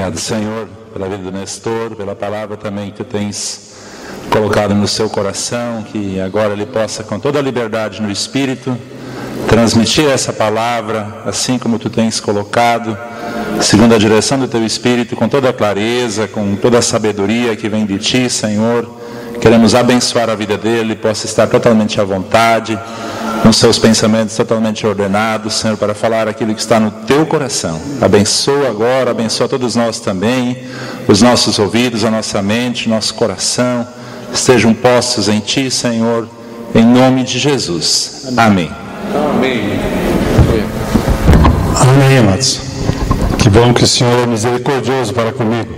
Obrigado, Senhor, pela vida do Nestor, pela palavra também que tu tens colocado no seu coração, que agora ele possa, com toda a liberdade no Espírito, transmitir essa palavra, assim como tu tens colocado, segundo a direção do teu Espírito, com toda a clareza, com toda a sabedoria que vem de ti, Senhor. Queremos abençoar a vida dele, possa estar totalmente à vontade, com seus pensamentos totalmente ordenados, Senhor, para falar aquilo que está no teu coração. Abençoa agora, abençoa todos nós também, os nossos ouvidos, a nossa mente, nosso coração, estejam postos em ti, Senhor, em nome de Jesus. Amém. Amém. Amém, amados. Que bom que o Senhor é misericordioso para comigo.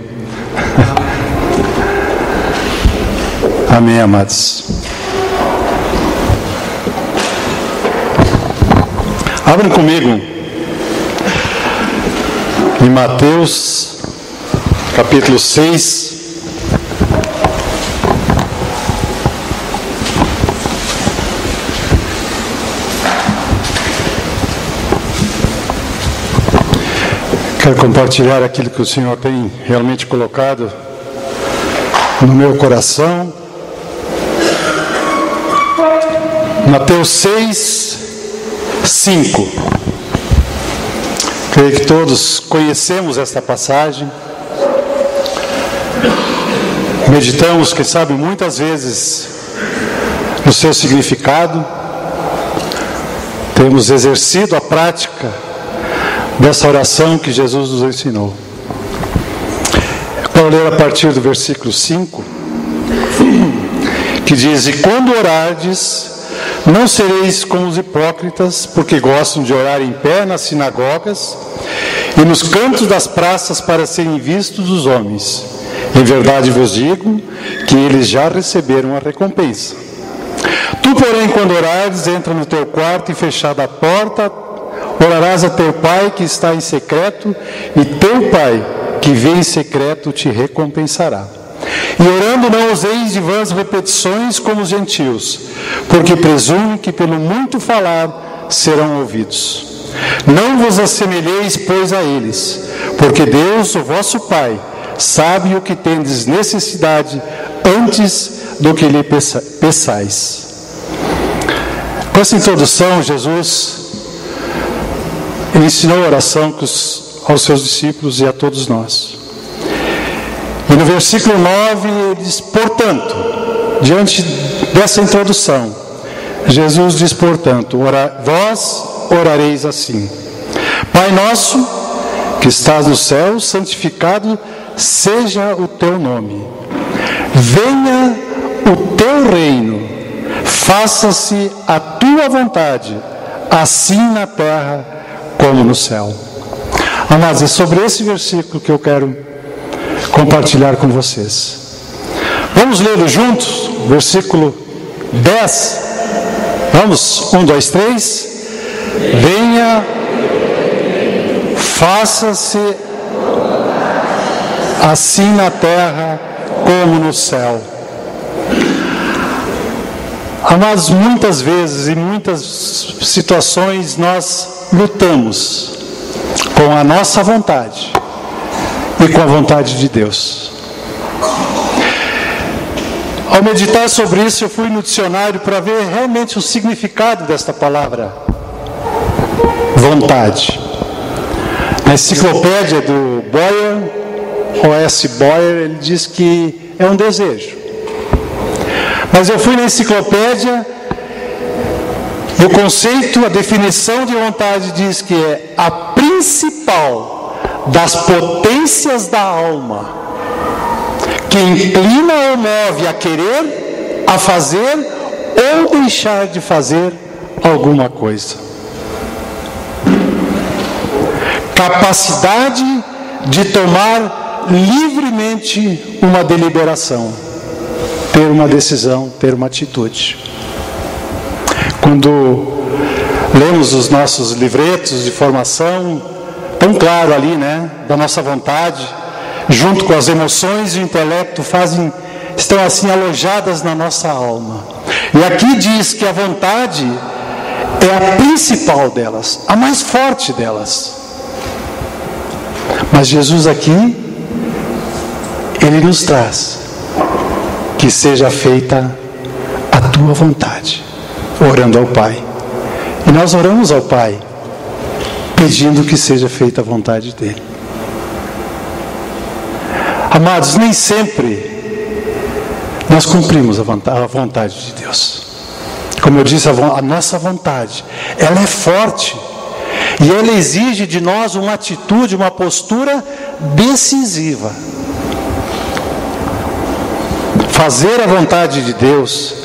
Amém, amados. Abrem comigo em Mateus, capítulo 6. Quero compartilhar aquilo que o Senhor tem realmente colocado no meu coração. Mateus 6, 5. Creio que todos conhecemos esta passagem. Meditamos, quem sabe, muitas vezes no seu significado. Temos exercido a prática dessa oração que Jesus nos ensinou. Quero ler a partir do versículo 5, que diz: E quando orardes, não sereis como os hipócritas, porque gostam de orar em pé nas sinagogas e nos cantos das praças para serem vistos dos homens. Em verdade vos digo que eles já receberam a recompensa. Tu, porém, quando orares, entra no teu quarto e, fechada a porta, orarás a teu Pai que está em secreto, e teu Pai que vê em secreto te recompensará. E orando não useis de vãs repetições como os gentios, porque presumem que pelo muito falar serão ouvidos. Não vos assemelheis, pois, a eles, porque Deus, o vosso Pai, sabe o que tendes necessidade antes do que lhe peçais. Com essa introdução, Jesus ensinou a oração aos seus discípulos e a todos nós. E no versículo 9 ele diz: portanto, diante dessa introdução, Jesus diz: portanto, vós orareis assim: Pai nosso, que estás no céu, santificado seja o teu nome. Venha o teu reino, faça-se a tua vontade, assim na terra como no céu. Amados, é sobre esse versículo que eu quero compartilhar com vocês. Vamos lê-lo juntos, versículo 10. Vamos, 1, 2, 3. Venha, faça-se assim na terra como no céu. Amados, muitas vezes, em muitas situações, nós lutamos com a nossa vontade e com a vontade de Deus. Ao meditar sobre isso, eu fui no dicionário para ver realmente o significado desta palavra vontade. Na enciclopédia do Boyer, O.S. Boyer, ele diz que é um desejo. Mas eu fui na enciclopédia e o conceito, a definição de vontade diz que é a principal das potências da alma, que inclina ou move a querer, a fazer ou deixar de fazer alguma coisa. Capacidade de tomar livremente uma deliberação, ter uma decisão, ter uma atitude. Quando lemos os nossos livretos de formação, tão claro ali, né, da nossa vontade, junto com as emoções e o intelecto, estão assim alojadas na nossa alma. E aqui diz que a vontade é a principal delas, a mais forte delas. Mas Jesus aqui Ele nos traz: que seja feita a tua vontade, orando ao Pai. E nós oramos ao Pai, pedindo que seja feita a vontade dEle. Amados, nem sempre nós cumprimos a vontade de Deus. Como eu disse, a nossa vontade, ela é forte. E ela exige de nós uma atitude, uma postura decisiva. Fazer a vontade de Deus,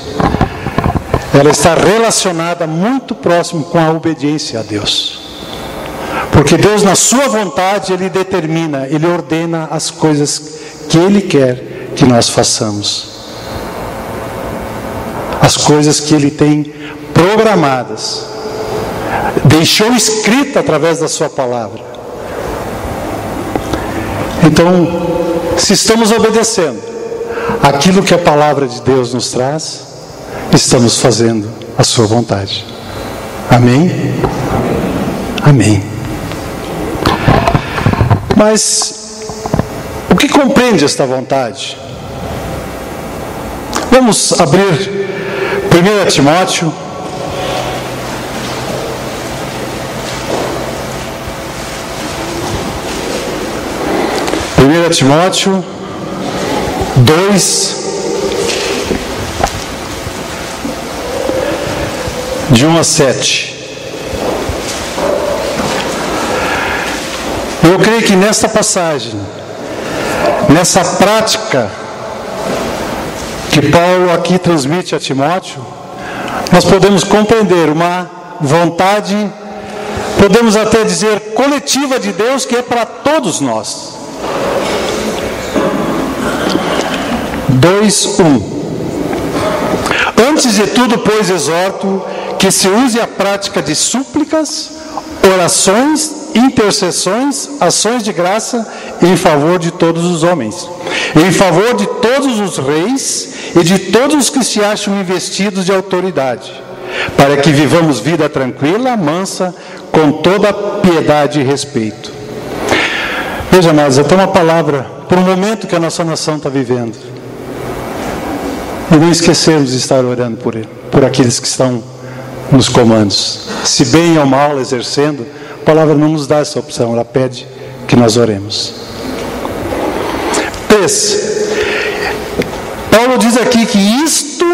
ela está relacionada muito próximo com a obediência a Deus. Porque Deus, na sua vontade, Ele determina, Ele ordena as coisas que Ele quer que nós façamos. As coisas que Ele tem programadas, deixou escrita através da sua palavra. Então, se estamos obedecendo aquilo que a palavra de Deus nos traz, estamos fazendo a sua vontade. Amém? Amém. Mas o que compreende esta vontade? Vamos abrir 1 Timóteo. Timóteo 2, de 1 a 7. Eu creio que nesta passagem, nessa prática que Paulo aqui transmite a Timóteo, nós podemos compreender uma vontade, podemos até dizer coletiva de Deus, que é para todos nós. 2:1. Antes de tudo, pois, exorto que se use a prática de súplicas, orações, intercessões, ações de graça em favor de todos os homens, em favor de todos os reis e de todos os que se acham investidos de autoridade, para que vivamos vida tranquila, mansa, com toda piedade e respeito. Veja, amados, até uma palavra por um momento que a nossa nação está vivendo. E não esquecermos de estar orando por aqueles que estão nos comandos. Se bem ou mal exercendo, a palavra não nos dá essa opção, ela pede que nós oremos. 3. Paulo diz aqui que isto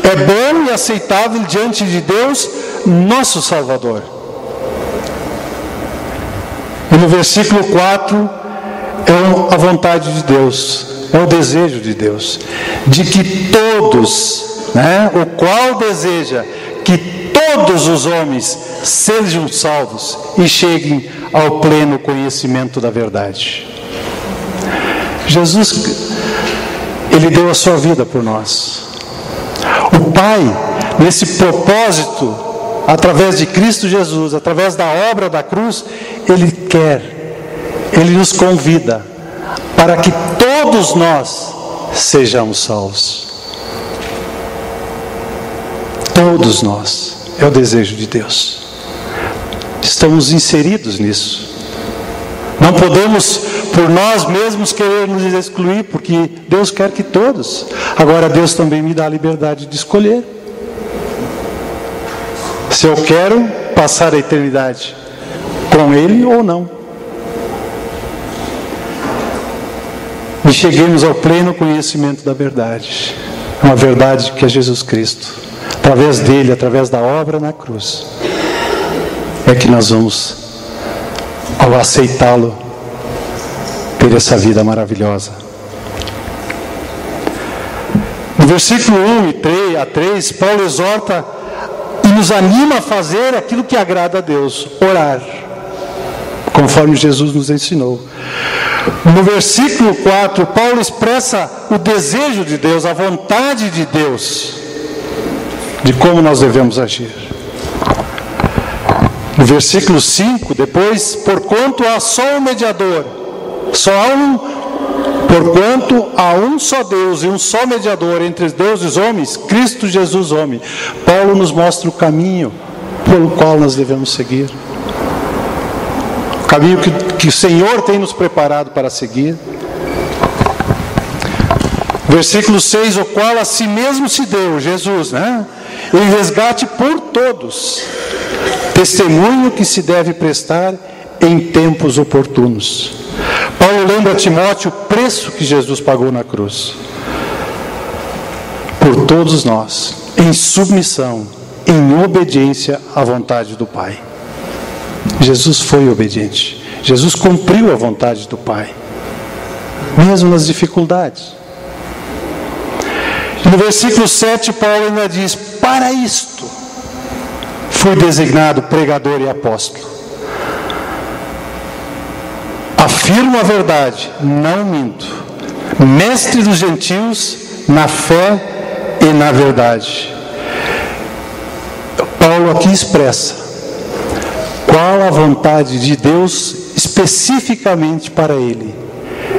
é bom e aceitável diante de Deus, nosso Salvador. E no versículo 4, é a vontade de Deus, é o desejo de Deus, de que todos, o qual deseja que todos os homens sejam salvos e cheguem ao pleno conhecimento da verdade. Jesus, Ele deu a sua vida por nós. O Pai, nesse propósito, através de Cristo Jesus, através da obra da cruz, Ele nos convida para que todos nós sejamos salvos. Todos nós. É o desejo de Deus. Estamos inseridos nisso. Não podemos, por nós mesmos, querer nos excluir, porque Deus quer que todos. Agora, Deus também me dá a liberdade de escolher. Se eu quero passar a eternidade com Ele ou não. E cheguemos ao pleno conhecimento da verdade. Uma verdade que é Jesus Cristo. Através dele, através da obra na cruz, é que nós vamos, ao aceitá-lo, ter essa vida maravilhosa. No versículo 1 a 3, Paulo exorta e nos anima a fazer aquilo que agrada a Deus, orar, conforme Jesus nos ensinou. No versículo 4, Paulo expressa o desejo de Deus, a vontade de Deus, de como nós devemos agir. No versículo 5, depois, porquanto há só um mediador, porquanto há um só Deus e um só mediador entre Deus e os homens, Cristo Jesus homem. Paulo nos mostra o caminho pelo qual nós devemos seguir. O caminho que o Senhor tem nos preparado para seguir. Versículo 6, o qual a si mesmo se deu, Jesus, né? Em resgate por todos, testemunho que se deve prestar em tempos oportunos. Paulo lembra a Timóteo o preço que Jesus pagou na cruz. Por todos nós, em submissão, em obediência à vontade do Pai. Jesus foi obediente. Jesus cumpriu a vontade do Pai, mesmo nas dificuldades. No versículo 7, Paulo ainda diz: para isto fui designado pregador e apóstolo. Afirmo a verdade, não minto. Mestre dos gentios na fé e na verdade. Paulo aqui expressa qual a vontade de Deus especificamente para ele: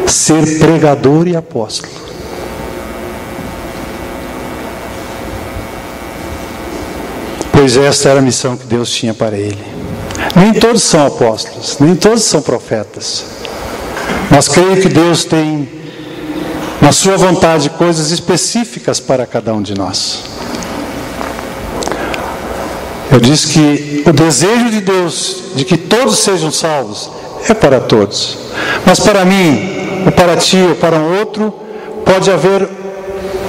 ser pregador e apóstolo. Pois esta era a missão que Deus tinha para ele. Nem todos são apóstolos, nem todos são profetas, mas creio que Deus tem na sua vontade coisas específicas para cada um de nós. Eu disse que o desejo de Deus de que todos sejam salvos é para todos, mas para mim, ou para ti, ou para um outro, pode haver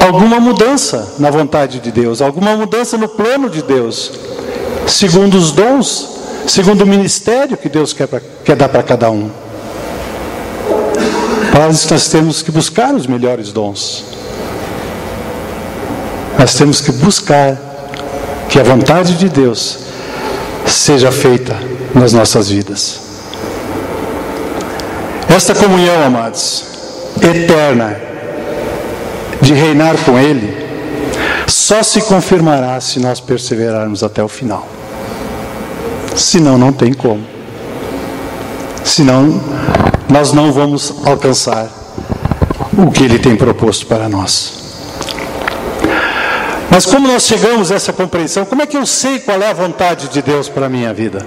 alguma mudança na vontade de Deus, alguma mudança no plano de Deus, segundo os dons, segundo o ministério que Deus quer dar para cada um. Para isso nós temos que buscar os melhores dons. Nós temos que buscar que a vontade de Deus seja feita nas nossas vidas. Esta comunhão, amados, eterna, de reinar com Ele, só se confirmará se nós perseverarmos até o final. Senão não tem como. Senão nós não vamos alcançar o que Ele tem proposto para nós. Mas como nós chegamos a essa compreensão? Como é que eu sei qual é a vontade de Deus para a minha vida?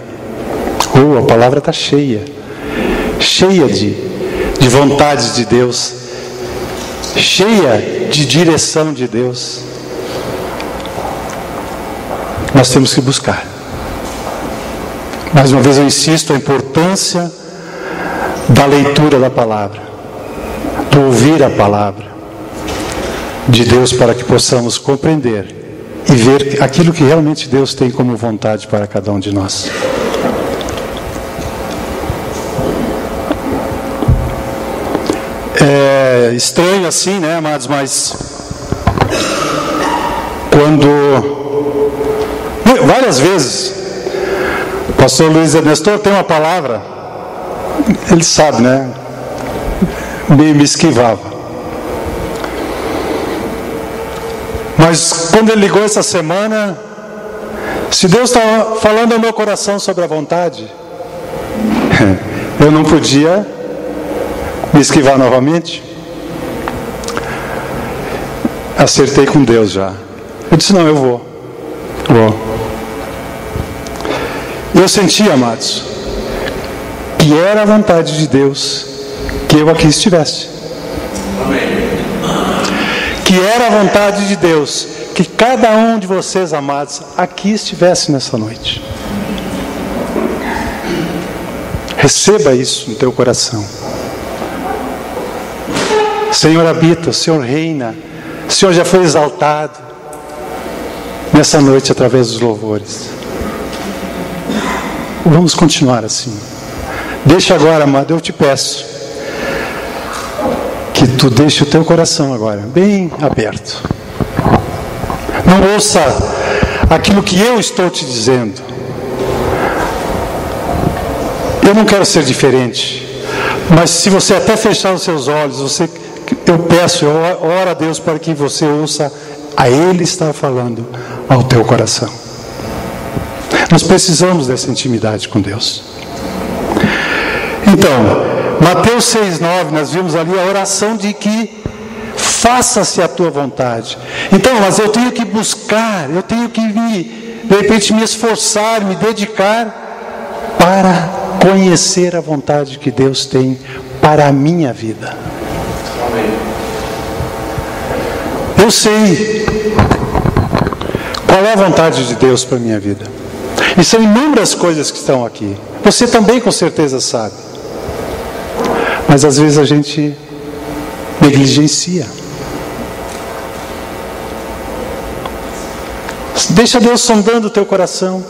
A palavra está cheia de vontades de Deus, cheia de direção de Deus. Nós temos que buscar. Mais uma vez eu insisto a importância da leitura da palavra, do ouvir a palavra de Deus, para que possamos compreender e ver aquilo que realmente Deus tem como vontade para cada um de nós. É estranho assim, né, amados, mas quando várias vezes o pastor Luiz Ernestor tem uma palavra, ele sabe, né, meio me esquivava. Mas quando ele ligou essa semana, se Deus estava falando ao meu coração sobre a vontade, eu não podia me esquivar novamente. Acertei com Deus já. Eu disse: não, eu vou. Eu senti, amados, que era a vontade de Deus que eu aqui estivesse. Que era a vontade de Deus que cada um de vocês, amados, aqui estivesse nessa noite. Receba isso no teu coração. O Senhor habita, o Senhor reina, o Senhor já foi exaltado nessa noite através dos louvores. Vamos continuar assim. Deixa agora, amado, eu te peço que tu deixe o teu coração agora bem aberto. Não ouça aquilo que eu estou te dizendo. Eu não quero ser diferente, mas se você até fechar os seus olhos, eu oro a Deus para que você ouça a Ele estar falando ao teu coração. Nós precisamos dessa intimidade com Deus. Então, Mateus 6,9, nós vimos ali a oração de que faça-se a tua vontade. Então, mas eu tenho que buscar, eu tenho que de repente me esforçar, me dedicar para conhecer a vontade que Deus tem para a minha vida. Eu sei qual é a vontade de Deus para a minha vida. E são inúmeras coisas que estão aqui. Você também com certeza sabe. Mas às vezes a gente negligencia. Deixa Deus sondando o teu coração.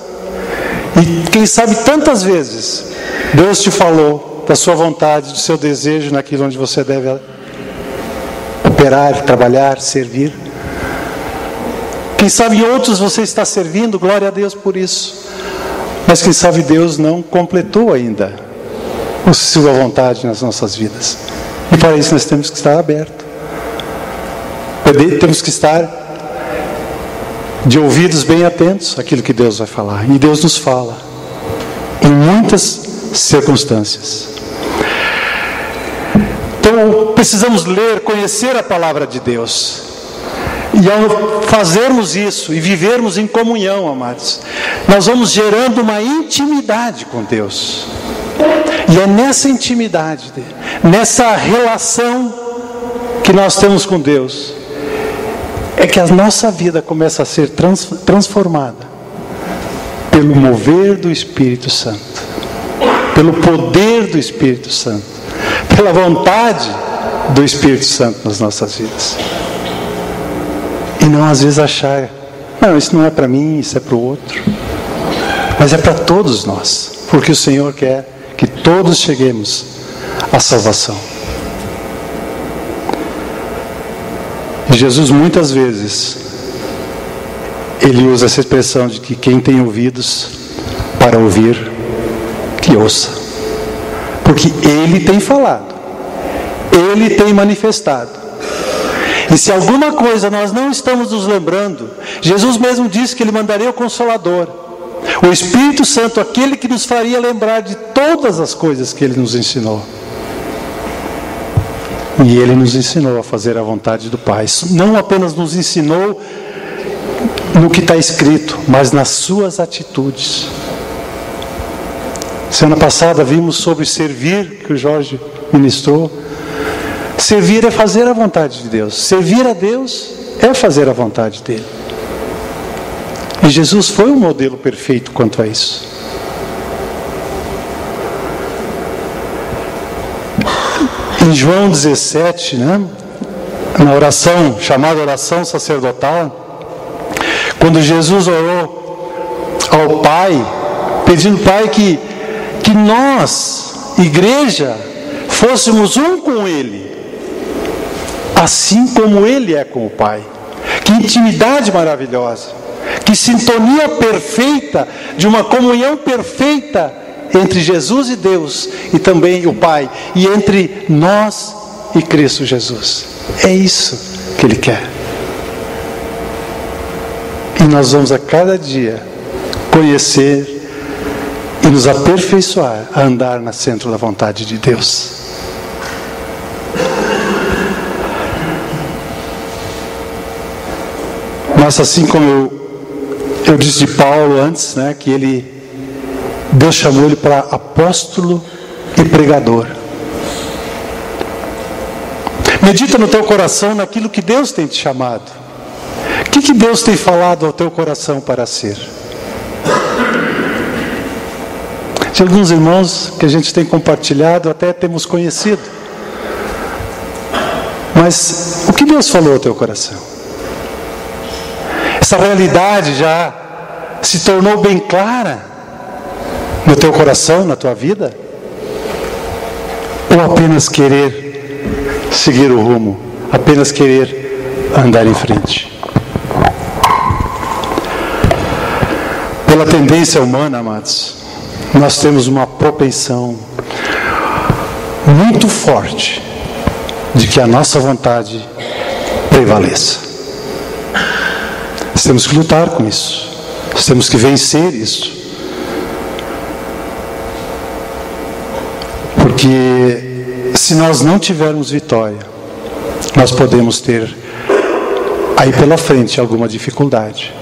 E quem sabe tantas vezes Deus te falou da sua vontade, do seu desejo naquilo onde você deve operar, trabalhar, servir. Quem sabe outros você está servindo, glória a Deus por isso. Mas quem sabe Deus não completou ainda a sua vontade nas nossas vidas. E para isso nós temos que estar abertos. Temos que estar de ouvidos bem atentos àquilo que Deus vai falar. E Deus nos fala em muitas circunstâncias. Então precisamos ler, conhecer a palavra de Deus. E ao fazermos isso e vivermos em comunhão, amados, nós vamos gerando uma intimidade com Deus. E é nessa intimidade, nessa relação que nós temos com Deus, é que a nossa vida começa a ser transformada pelo mover do Espírito Santo, pelo poder do Espírito Santo, pela vontade do Espírito Santo nas nossas vidas. E não às vezes achar, não, isso não é para mim, isso é para o outro. Mas é para todos nós, porque o Senhor quer que todos cheguemos à salvação. Jesus muitas vezes ele usa essa expressão de que quem tem ouvidos para ouvir, que ouça. Porque ele tem falado, ele tem manifestado. E se alguma coisa nós não estamos nos lembrando, Jesus mesmo disse que ele mandaria o Consolador, o Espírito Santo, aquele que nos faria lembrar de todas as coisas que ele nos ensinou. E ele nos ensinou a fazer a vontade do Pai. Não apenas nos ensinou no que está escrito, mas nas suas atitudes. Semana passada vimos sobre servir, que o Jorge ministrou. Servir é fazer a vontade de Deus. Servir a Deus é fazer a vontade dele. E Jesus foi um modelo perfeito quanto a isso. Em João 17, na oração, chamada oração sacerdotal, quando Jesus orou ao Pai, pedindo ao Pai que nós, igreja, fôssemos um com Ele, assim como Ele é com o Pai. Que intimidade maravilhosa, que sintonia perfeita, de uma comunhão perfeita entre Jesus e Deus, e também o Pai, e entre nós e Cristo Jesus. É isso que Ele quer. E nós vamos a cada dia conhecer e nos aperfeiçoar a andar no centro da vontade de Deus. Mas assim como eu disse de Paulo antes, que Deus chamou ele para apóstolo e pregador. Medita no teu coração naquilo que Deus tem te chamado. O que Deus tem falado ao teu coração para ser? De alguns irmãos que a gente tem compartilhado, até temos conhecido. Mas o que Deus falou ao teu coração? Essa realidade já se tornou bem clara no teu coração, na tua vida? Ou apenas querer seguir o rumo, apenas querer andar em frente? Pela tendência humana, amados, nós temos uma propensão muito forte de que a nossa vontade prevaleça. Nós temos que lutar com isso, nós temos que vencer isso. Porque se nós não tivermos vitória, nós podemos ter aí pela frente alguma dificuldade.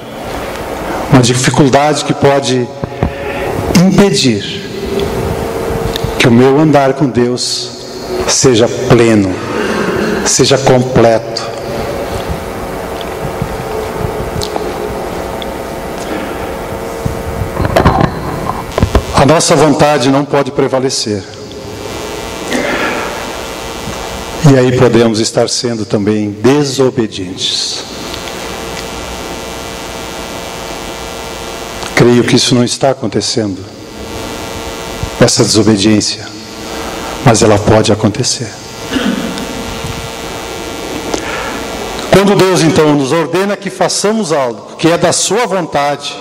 Uma dificuldade que pode impedir que o meu andar com Deus seja pleno, seja completo. a nossa vontade não pode prevalecer. E aí podemos estar sendo também desobedientes. Creio que isso não está acontecendo, essa desobediência, mas ela pode acontecer. Quando Deus então nos ordena que façamos algo que é da sua vontade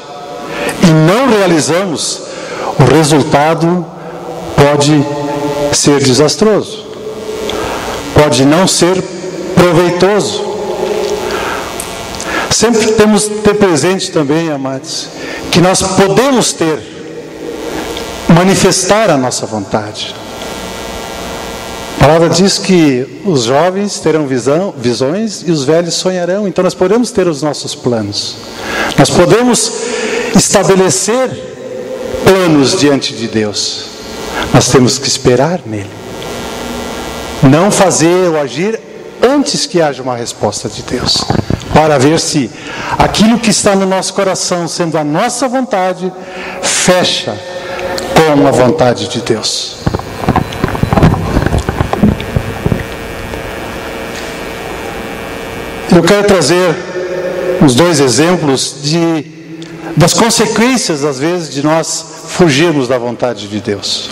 e não realizamos, o resultado pode ser desastroso, pode não ser proveitoso. Sempre temos que ter presente também, amados, que nós podemos manifestar a nossa vontade. A palavra diz que os jovens terão visões e os velhos sonharão. Então nós podemos ter os nossos planos. Nós podemos estabelecer planos diante de Deus. Nós temos que esperar nele. Não fazer ou agir antes que haja uma resposta de Deus. Para ver se aquilo que está no nosso coração, sendo a nossa vontade, fecha com a vontade de Deus. Eu quero trazer os dois exemplos das consequências, às vezes, de nós fugirmos da vontade de Deus.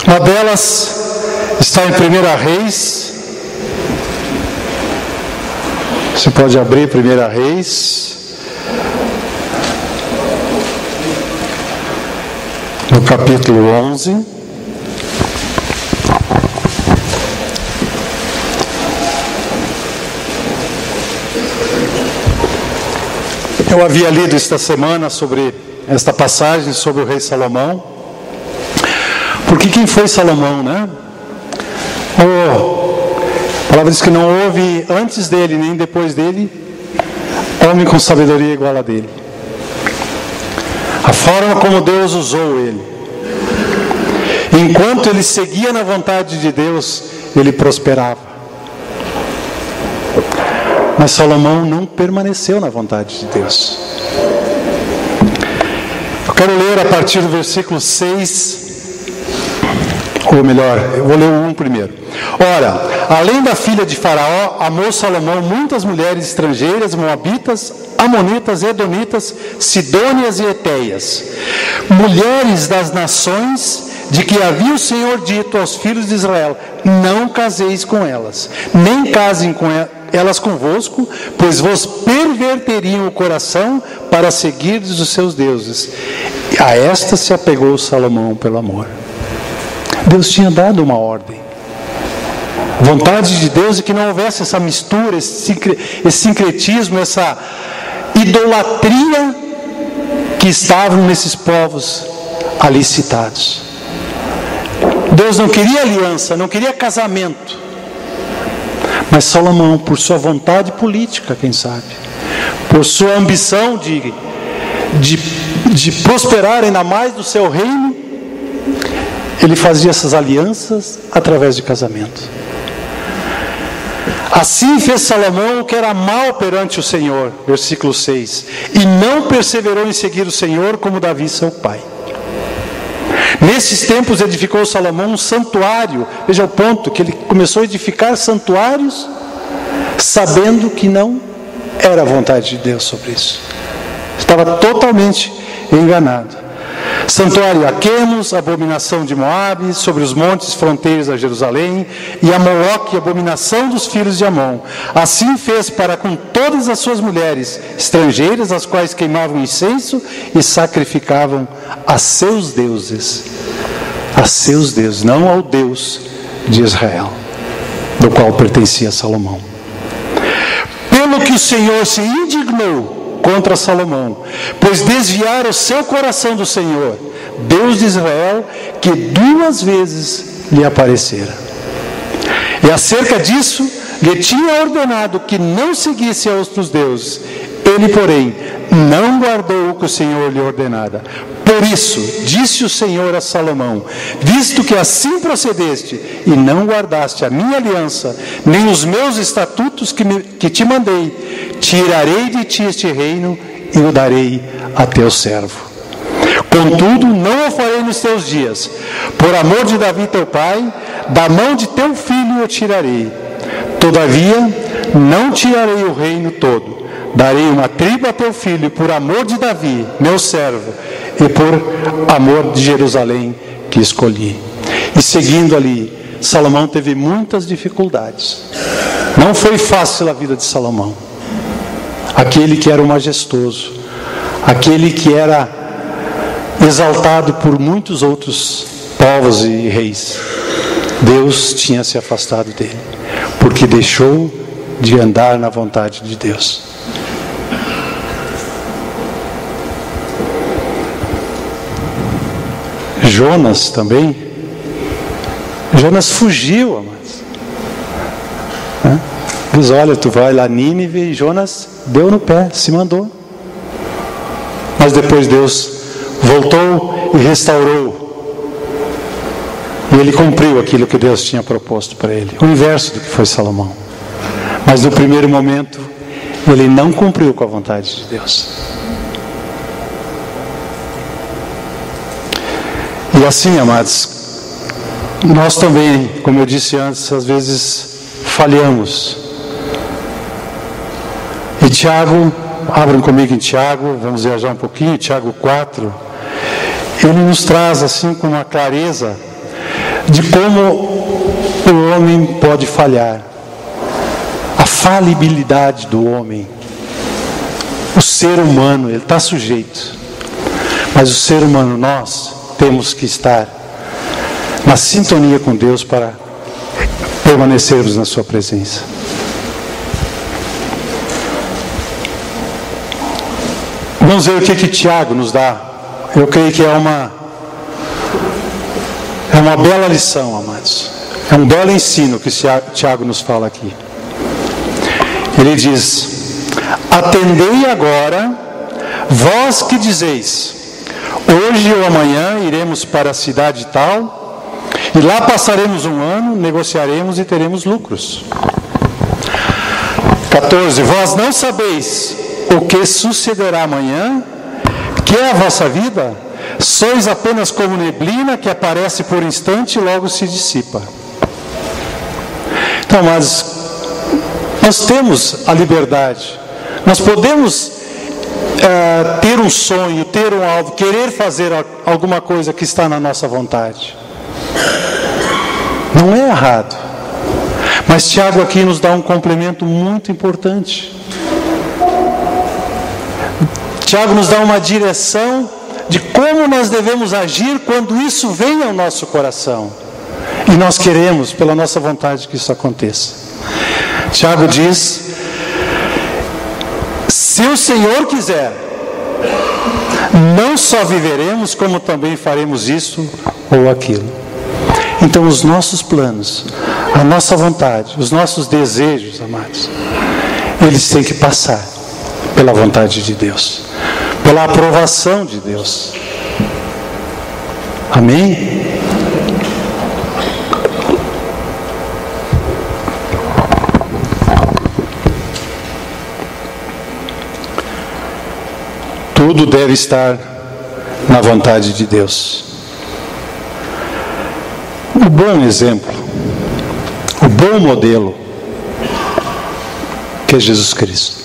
Uma delas está em 1 Reis. Você pode abrir 1 Reis, no capítulo 11. Eu havia lido esta semana sobre esta passagem sobre o rei Salomão. Porque quem foi Salomão, né? A palavra diz que não houve antes dele, nem depois dele, homem com sabedoria igual a dele. A forma como Deus usou ele. Enquanto ele seguia na vontade de Deus, ele prosperava. Mas Salomão não permaneceu na vontade de Deus. Eu quero ler a partir do versículo 6, ou melhor, eu vou ler o 1 primeiro. Ora, além da filha de Faraó, amou Salomão muitas mulheres estrangeiras, moabitas, amonitas, edonitas, sidônias e etéias, mulheres das nações de que havia o Senhor dito aos filhos de Israel: não caseis com elas, nem casem com elas convosco, pois vos perverteriam o coração para seguirdes os seus deuses. A esta se apegou Salomão pelo amor. Deus tinha dado uma ordem. A vontade de Deus é que não houvesse essa mistura, esse sincretismo, essa idolatria que estavam nesses povos ali citados. Deus não queria aliança, não queria casamento. Mas Salomão, por sua vontade política, quem sabe, por sua ambição de prosperar ainda mais do seu reino, ele fazia essas alianças através de casamento. Assim fez Salomão o que era mal perante o Senhor, versículo 6, e não perseverou em seguir o Senhor como Davi seu pai. Nesses tempos edificou Salomão um santuário. Veja o ponto, que ele começou a edificar santuários sabendo que não era a vontade de Deus sobre isso. Estava totalmente enganado. Santuário a Quemos, abominação de Moabe, sobre os montes fronteiros a Jerusalém, e a Moloque, abominação dos filhos de Amon. Assim fez para com todas as suas mulheres estrangeiras, as quais queimavam incenso e sacrificavam a seus deuses, não ao Deus de Israel, do qual pertencia Salomão. Pelo que o Senhor se indignou contra Salomão, pois desviara o seu coração do Senhor, Deus de Israel, que 2 vezes lhe aparecera. E acerca disso, lhe tinha ordenado que não seguisse a outros deuses. Ele, porém, não guardou o que o Senhor lhe ordenara. Por isso, disse o Senhor a Salomão: visto que assim procedeste e não guardaste a minha aliança, nem os meus estatutos que te mandei, tirarei de ti este reino e o darei a teu servo. Contudo, não o farei nos teus dias. Por amor de Davi teu pai, da mão de teu filho eu tirarei. Todavia, não tirarei o reino todo. Darei uma tribo a teu filho, por amor de Davi, meu servo, e por amor de Jerusalém que escolhi. E seguindo ali, Salomão teve muitas dificuldades. Não foi fácil a vida de Salomão. Aquele que era o majestoso, aquele que era exaltado por muitos outros povos e reis, Deus tinha se afastado dele, porque deixou de andar na vontade de Deus. Jonas também. Jonas fugiu, amados. Diz, olha, tu vai lá Nínive, e Jonas deu no pé, se mandou. Mas depois Deus voltou e restaurou. E ele cumpriu aquilo que Deus tinha proposto para ele. O inverso do que foi Salomão. Mas no primeiro momento, ele não cumpriu com a vontade de Deus. E assim, amados, nós também, como eu disse antes, às vezes falhamos. E Tiago, abram comigo em Tiago, vamos viajar um pouquinho, Tiago 4, ele nos traz assim com uma clareza de como o homem pode falhar. A falibilidade do homem. O ser humano, ele está sujeito. Mas o ser humano, nós temos que estar na sintonia com Deus para permanecermos na sua presença. Vamos ver o que Tiago nos dá. Eu creio que é uma bela lição, amados. É um belo ensino que Tiago nos fala aqui. Ele diz: atendei agora, vós que dizeis, hoje ou amanhã iremos para a cidade tal, e lá passaremos um ano, negociaremos e teremos lucros. 14. Vós não sabeis o que sucederá amanhã, que é a vossa vida? Sois apenas como neblina que aparece por instante e logo se dissipa. Então, mas nós temos a liberdade, nós podemos ter um sonho, ter um alvo, querer fazer alguma coisa que está na nossa vontade. Não é errado. Mas Tiago aqui nos dá um complemento muito importante. Tiago nos dá uma direção de como nós devemos agir quando isso vem ao nosso coração. E nós queremos, pela nossa vontade, que isso aconteça. Tiago diz: se o Senhor quiser, não só viveremos, como também faremos isso ou aquilo. Então os nossos planos, a nossa vontade, os nossos desejos, amados, eles têm que passar pela vontade de Deus, pela aprovação de Deus. Amém? Tudo deve estar na vontade de Deus. O bom exemplo, o bom modelo, que é Jesus Cristo.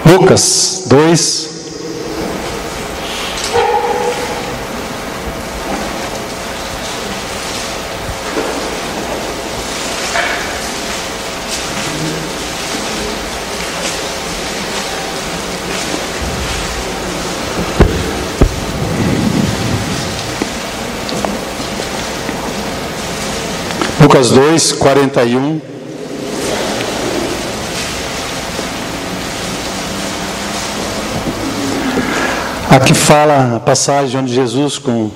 Lucas 2, Lucas 2, 41. Aqui fala a passagem onde Jesus, com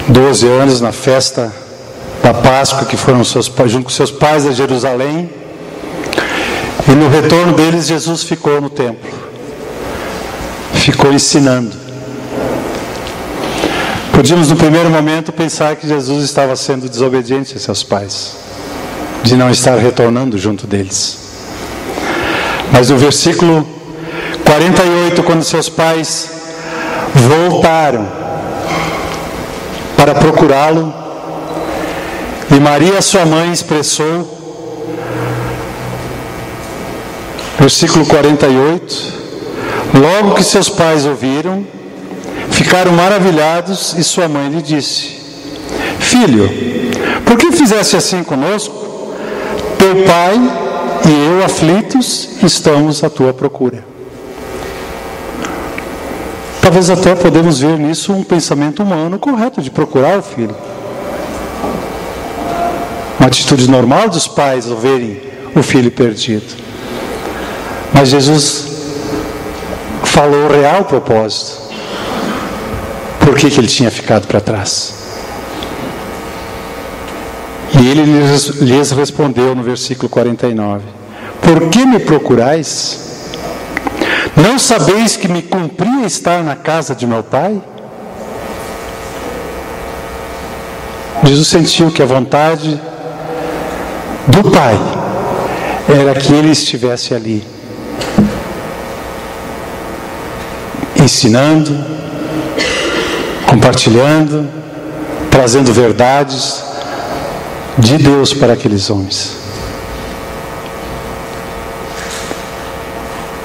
12 anos, na festa da Páscoa, que foram junto com seus pais a Jerusalém, e no retorno deles, Jesus ficou no templo, ficou ensinando. Podíamos no primeiro momento pensar que Jesus estava sendo desobediente a seus pais, de não estar retornando junto deles. Mas no versículo 48, quando seus pais voltaram para procurá-lo, e Maria, sua mãe, expressou, versículo 48, logo que seus pais ouviram, ficaram maravilhados, e sua mãe lhe disse: Filho, por que fizeste assim conosco? Teu pai e eu, aflitos, estamos à tua procura. Talvez até podemos ver nisso um pensamento humano correto de procurar o filho. Uma atitude normal dos pais ao verem o filho perdido. Mas Jesus falou o real propósito. Por que ele tinha ficado para trás? E ele lhes respondeu no versículo 49: Por que me procurais? Não sabeis que me cumpria estar na casa de meu pai? Jesus sentiu que a vontade do Pai era que ele estivesse ali, ensinando, compartilhando, trazendo verdades de Deus para aqueles homens.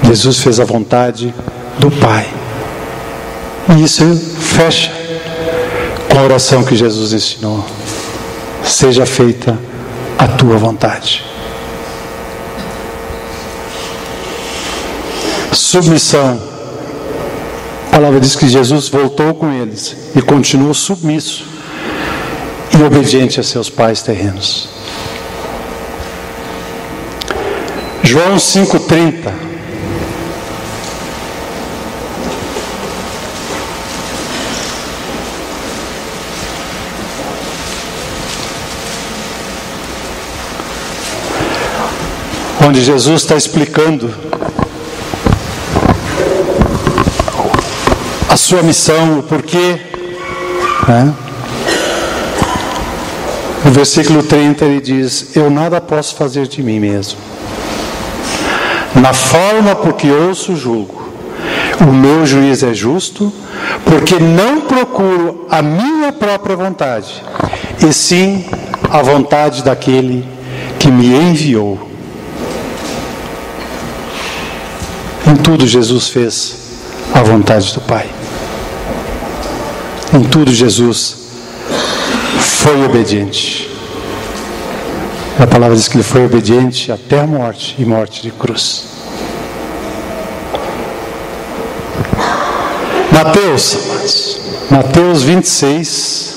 Jesus fez a vontade do Pai. E isso fecha com a oração que Jesus ensinou: seja feita a tua vontade. Submissão. A palavra diz que Jesus voltou com eles e continuou submisso e obediente a seus pais terrenos. João 5,30. Onde Jesus está explicando a sua missão, o porquê, né? No versículo 30 ele diz: eu nada posso fazer de mim mesmo. Na forma porque ouço, julgo. O meu juízo é justo, porque não procuro a minha própria vontade, e sim a vontade daquele que me enviou. Em tudo Jesus fez a vontade do Pai. Em tudo Jesus foi obediente. A palavra diz que ele foi obediente até a morte, e morte de cruz. Mateus, amados, Mateus 26.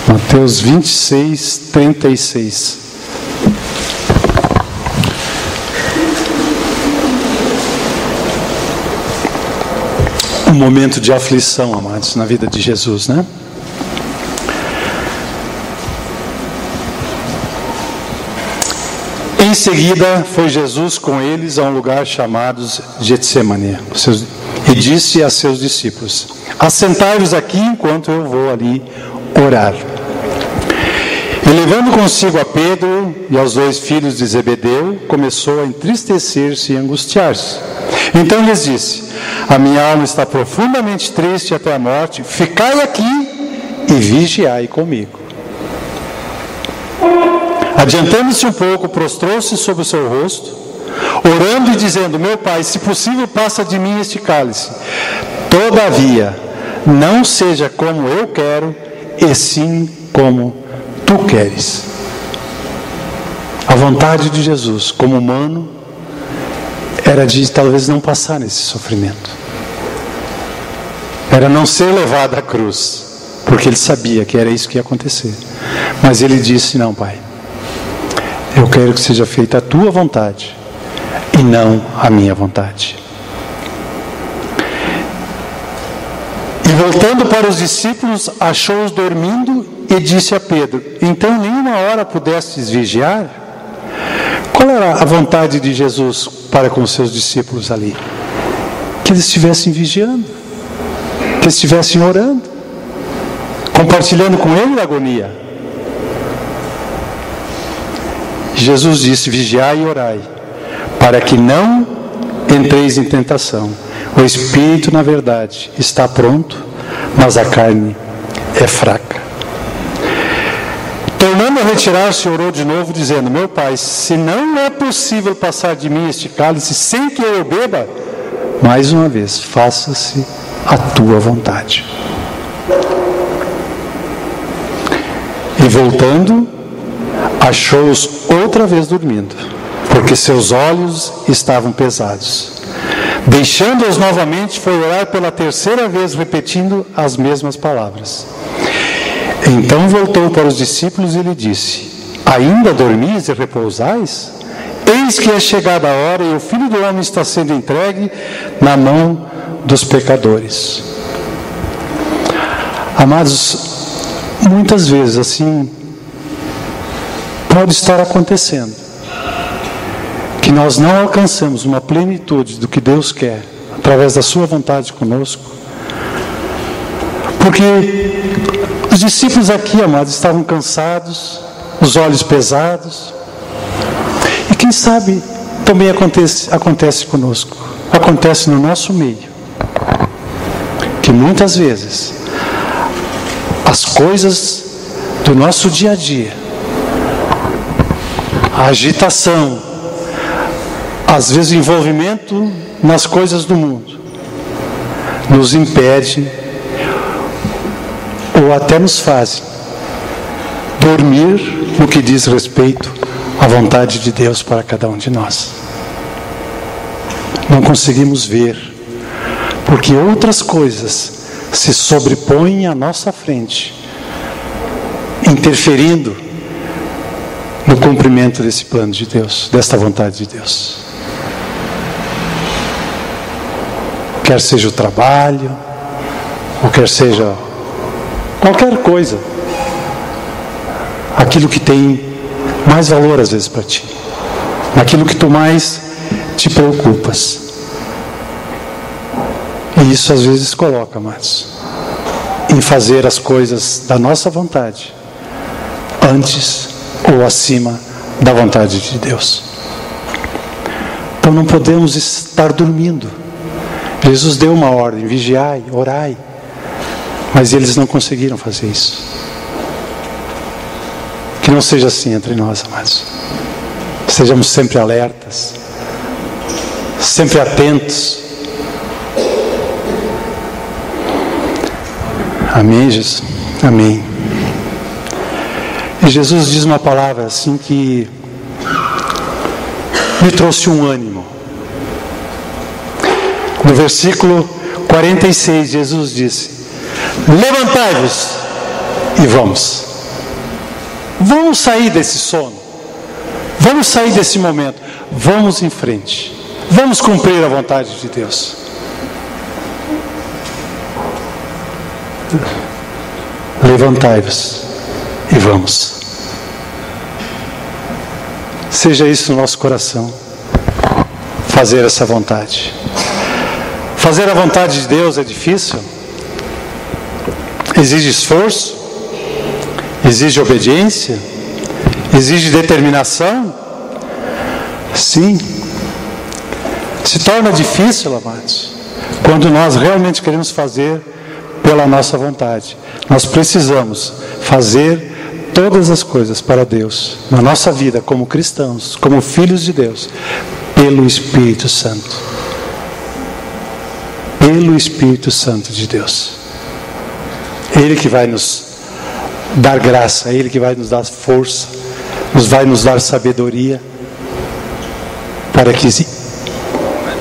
Mateus 26, 36. Um momento de aflição, amados, na vida de Jesus, né? Em seguida, foi Jesus com eles a um lugar chamado Getsemane, e disse a seus discípulos: assentai-vos aqui enquanto eu vou ali orar. E levando consigo a Pedro e aos 2 filhos de Zebedeu, começou a entristecer-se e angustiar-se. Então lhes disse: a minha alma está profundamente triste até a morte, ficai aqui e vigiai comigo. Adiantando-se um pouco, prostrou-se sobre o seu rosto, orando e dizendo: meu Pai, se possível, passa de mim este cálice. Todavia, não seja como eu quero, e sim como tu queres. A vontade de Jesus, como humano, era de talvez não passar nesse sofrimento. Era não ser levado à cruz, porque ele sabia que era isso que ia acontecer. Mas ele disse: não, Pai, eu quero que seja feita a tua vontade e não a minha vontade. E voltando para os discípulos, achou-os dormindo e disse a Pedro: então nenhuma hora pudestes vigiar? Qual era a vontade de Jesus para com os seus discípulos ali? Que eles estivessem vigiando, que eles estivessem orando, compartilhando com ele a agonia. Jesus disse: vigiai e orai, para que não entreis em tentação. O espírito, na verdade, está pronto, mas a carne é fraca. Tornando a retirar-se, orou de novo, dizendo: meu Pai, se não é possível passar de mim este cálice sem que eu o beba, mais uma vez, faça-se a tua vontade. E voltando, achou-os outra vez dormindo, porque seus olhos estavam pesados. Deixando-os novamente, foi orar pela terceira vez, repetindo as mesmas palavras. Então voltou para os discípulos e lhe disse: ainda dormis e repousais? Eis que é chegada a hora e o Filho do Homem está sendo entregue na mão dos pecadores. Amados, muitas vezes assim pode estar acontecendo, que nós não alcançamos uma plenitude do que Deus quer através da sua vontade conosco, porque os discípulos aqui, amados, estavam cansados, os olhos pesados. E quem sabe também acontece conosco, acontece no nosso meio, que muitas vezes as coisas do nosso dia a dia, a agitação, às vezes o envolvimento nas coisas do mundo, nos impede ou até nos fazem dormir no que diz respeito à vontade de Deus para cada um de nós. Não conseguimos ver, porque outras coisas se sobrepõem à nossa frente, interferindo no cumprimento desse plano de Deus, desta vontade de Deus. Quer seja o trabalho, ou quer seja qualquer coisa, aquilo que tem mais valor às vezes para ti, naquilo que tu mais te preocupas. E isso às vezes coloca, amados, em fazer as coisas da nossa vontade antes ou acima da vontade de Deus. Então não podemos estar dormindo. Jesus deu uma ordem: vigiai, orai. Mas eles não conseguiram fazer isso. Que não seja assim entre nós, amados. Sejamos sempre alertas, sempre atentos. Amém, Jesus? Amém. E Jesus diz uma palavra assim que me trouxe um ânimo. No versículo 46, Jesus disse: levantai-vos e vamos. Vamos sair desse sono. Vamos sair desse momento. Vamos em frente. Vamos cumprir a vontade de Deus. Levantai-vos e vamos. Seja isso no nosso coração. Fazer essa vontade. Fazer a vontade de Deus é difícil. Exige esforço, exige obediência, exige determinação. Sim. Se torna difícil, amados, quando nós realmente queremos fazer pela nossa vontade. Nós precisamos fazer todas as coisas para Deus, na nossa vida, como cristãos, como filhos de Deus, pelo Espírito Santo. Pelo Espírito Santo de Deus. Ele que vai nos dar graça, Ele que vai nos dar força, vai nos dar sabedoria, para que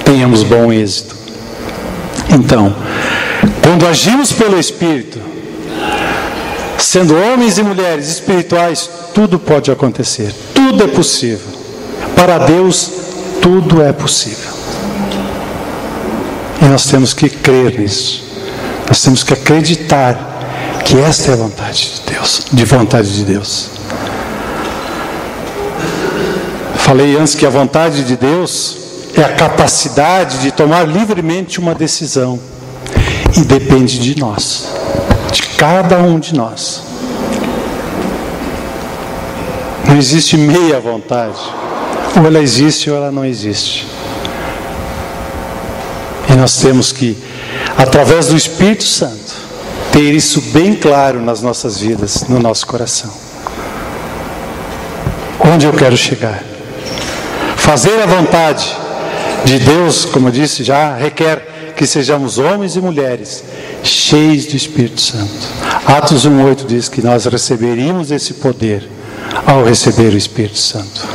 tenhamos bom êxito. Então, quando agimos pelo Espírito, sendo homens e mulheres espirituais, tudo pode acontecer, tudo é possível. Para Deus, tudo é possível. E nós temos que crer nisso, nós temos que acreditar que esta é a vontade de Deus, de vontade de Deus. Falei antes que a vontade de Deus é a capacidade de tomar livremente uma decisão, e depende de nós, de cada um de nós. Não existe meia vontade. Ou ela existe ou ela não existe. E nós temos que, através do Espírito Santo, ter isso bem claro nas nossas vidas, no nosso coração. Onde eu quero chegar? Fazer a vontade de Deus, como eu disse já, requer que sejamos homens e mulheres cheios do Espírito Santo. Atos 1:8 diz que nós receberíamos esse poder ao receber o Espírito Santo.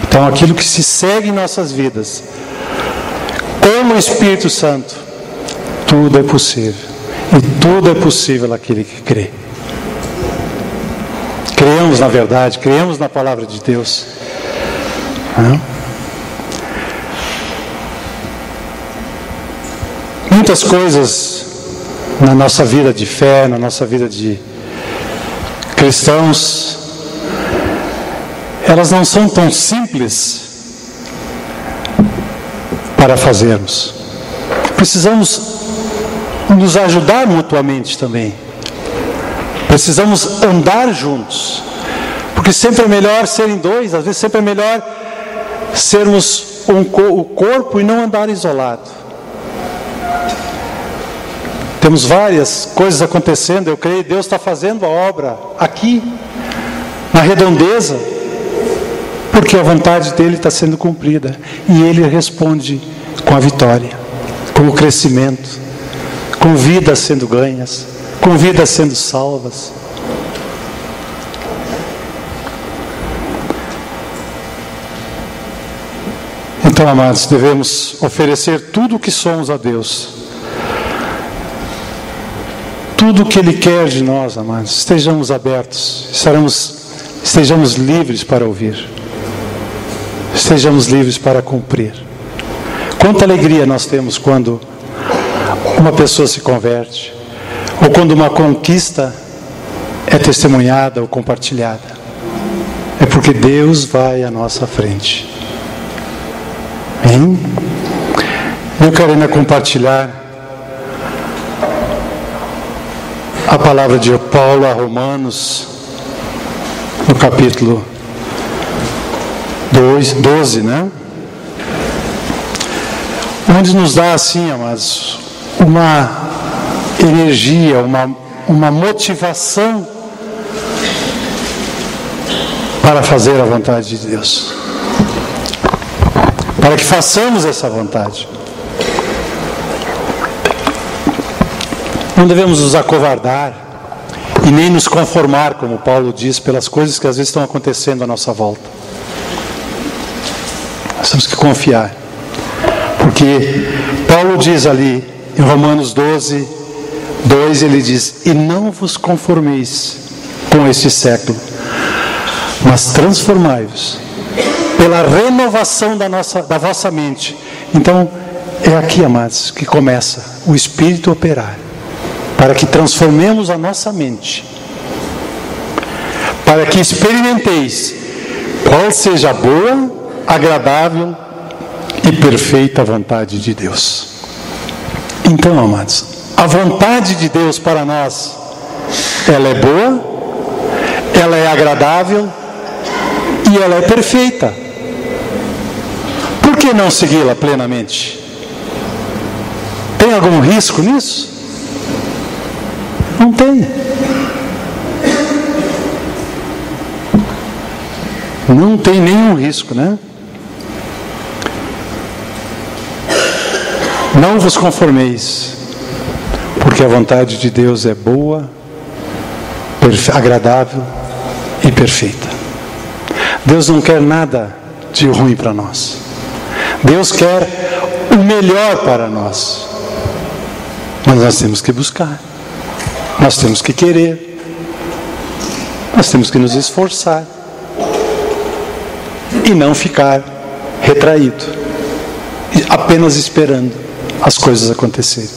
Então aquilo que se segue em nossas vidas, como o Espírito Santo, tudo é possível. E tudo é possível àquele que crê. Creamos na verdade, creamos na palavra de Deus. Muitas coisas na nossa vida de fé, na nossa vida de cristãos, elas não são tão simples para fazermos. Precisamos nos ajudar mutuamente também. Precisamos andar juntos. Porque sempre é melhor serem dois, às vezes sempre é melhor sermos o corpo e não andar isolado. Temos várias coisas acontecendo, eu creio que Deus está fazendo a obra aqui, na redondeza, porque a vontade dele está sendo cumprida. E ele responde com a vitória, com o crescimento, com vidas sendo ganhas, com vidas sendo salvas. Então, amados, devemos oferecer tudo o que somos a Deus. Tudo o que Ele quer de nós, amados. Estejamos abertos, estejamos livres para ouvir. Estejamos livres para cumprir. Quanta alegria nós temos quando uma pessoa se converte, ou quando uma conquista é testemunhada ou compartilhada. É porque Deus vai à nossa frente. Hein? Eu quero ainda compartilhar a palavra de Paulo a Romanos, no capítulo 12, né? Onde nos dá assim, amados, uma energia, uma motivação para fazer a vontade de Deus, para que façamos essa vontade. Não devemos nos acovardar e nem nos conformar, como Paulo diz, pelas coisas que às vezes estão acontecendo à nossa volta. Nós temos que confiar, porque Paulo diz ali em Romanos 12:2, ele diz: e não vos conformeis com este século, mas transformai-vos pela renovação da vossa mente. Então é aqui, amados, que começa o Espírito operar, para que transformemos a nossa mente, para que experimenteis qual seja a boa, agradável e perfeita vontade de Deus. Então, amados, a vontade de Deus para nós, ela é boa, ela é agradável e ela é perfeita. Por que não segui-la plenamente? Tem algum risco nisso? Não tem. Não tem nenhum risco, né? Não vos conformeis, porque a vontade de Deus é boa, agradável e perfeita. Deus não quer nada de ruim para nós. Deus quer o melhor para nós. Mas nós temos que buscar. Nós temos que querer. Nós temos que nos esforçar. E não ficar retraído, apenas esperando as coisas acontecerem.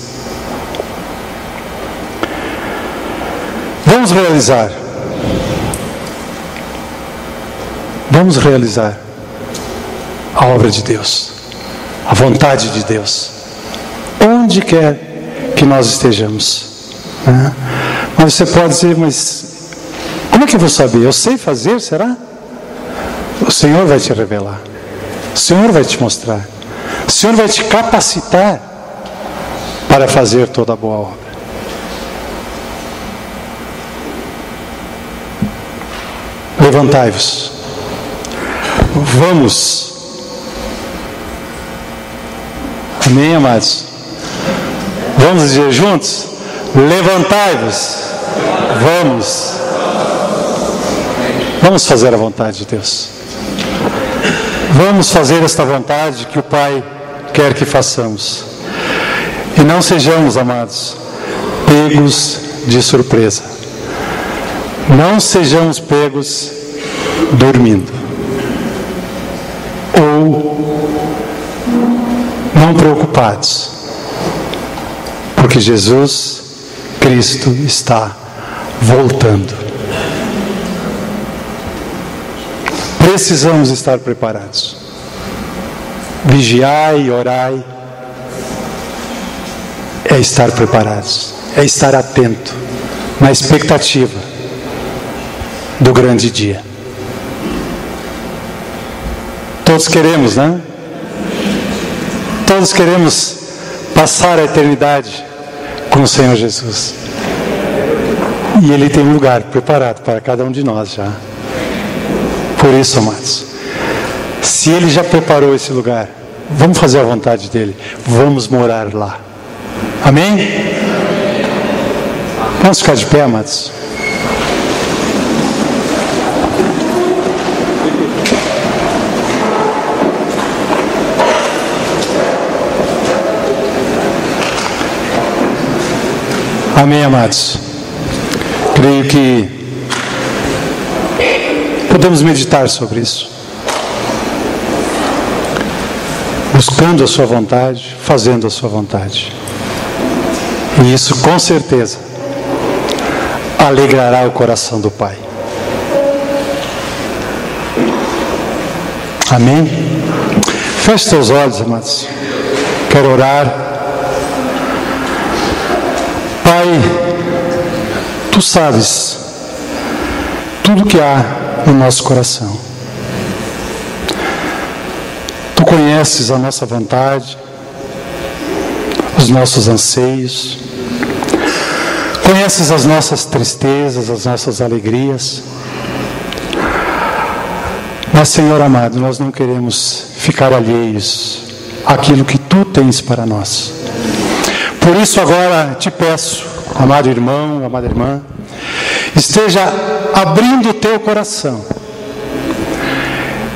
Vamos realizar a obra de Deus, a vontade de Deus, onde quer que nós estejamos, né? Mas você pode dizer, mas como é que eu vou saber? Eu sei fazer, será? O Senhor vai te revelar. O Senhor vai te mostrar. O Senhor vai te capacitar para fazer toda a boa obra. Levantai-vos. Vamos. Amém, amados? Vamos dizer juntos? Levantai-vos. Vamos. Vamos fazer a vontade de Deus. Vamos fazer esta vontade que o Pai quer que façamos. E não sejamos, amados, pegos de surpresa. Não sejamos pegos dormindo. Ou não preocupados. Porque Jesus Cristo está voltando. Precisamos estar preparados. Vigiai e orai. É estar preparados. É estar atento. Na expectativa do grande dia. Todos queremos, né? Todos queremos passar a eternidade com o Senhor Jesus. E Ele tem um lugar preparado para cada um de nós já. Por isso, amados, se Ele já preparou esse lugar, vamos fazer a vontade dEle. Vamos morar lá. Amém? Vamos ficar de pé, amados. Amém, amados? Creio que podemos meditar sobre isso. Buscando a sua vontade, fazendo a sua vontade. E isso, com certeza, alegrará o coração do Pai. Amém? Feche seus olhos, amados. Quero orar. Pai, Tu sabes tudo que há no nosso coração. Tu conheces a nossa vontade, os nossos anseios, conheces as nossas tristezas, as nossas alegrias. Mas, Senhor amado, nós não queremos ficar alheios àquilo que Tu tens para nós. Por isso agora te peço, amado irmão, amada irmã, esteja abrindo o teu coração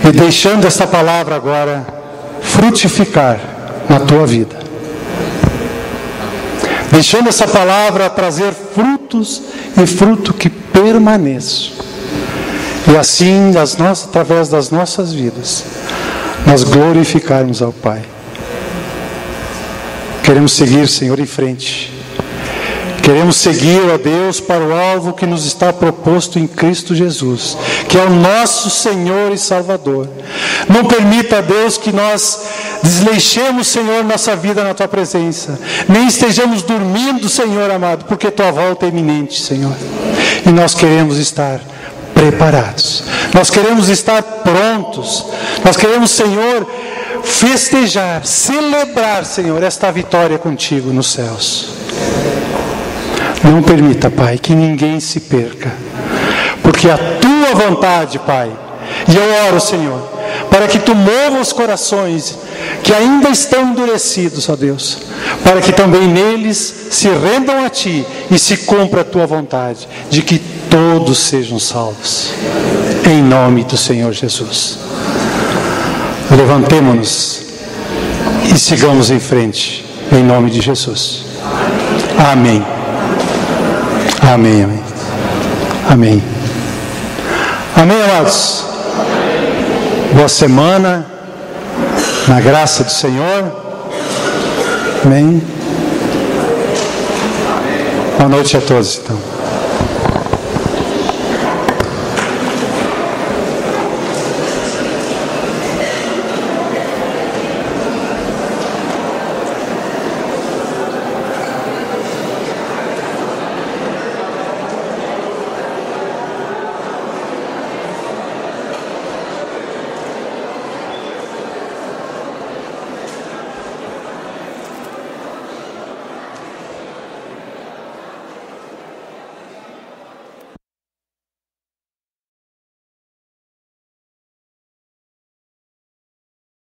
e deixando essa palavra agora frutificar na tua vida. Deixando essa palavra trazer frutos e fruto que permaneça. E assim, através das nossas vidas, nós glorificarmos ao Pai. Queremos seguir, Senhor, em frente. Queremos seguir, ó Deus, para o alvo que nos está proposto em Cristo Jesus, que é o nosso Senhor e Salvador. Não permita, Deus, que nós desleixemos, Senhor, nossa vida na Tua presença. Nem estejamos dormindo, Senhor amado, porque Tua volta é iminente, Senhor. E nós queremos estar preparados. Nós queremos estar prontos. Nós queremos, Senhor, festejar, celebrar, Senhor, esta vitória contigo nos céus. Não permita, Pai, que ninguém se perca, porque a Tua vontade, Pai, e eu oro, Senhor, para que Tu mova os corações que ainda estão endurecidos, ó Deus, para que também neles se rendam a Ti e se cumpra a Tua vontade, de que todos sejam salvos, em nome do Senhor Jesus. Levantemo-nos e sigamos em frente, em nome de Jesus. Amém. Amém, amém. Amém. Amém, amados. Boa semana, na graça do Senhor. Amém. Boa noite a todos, então.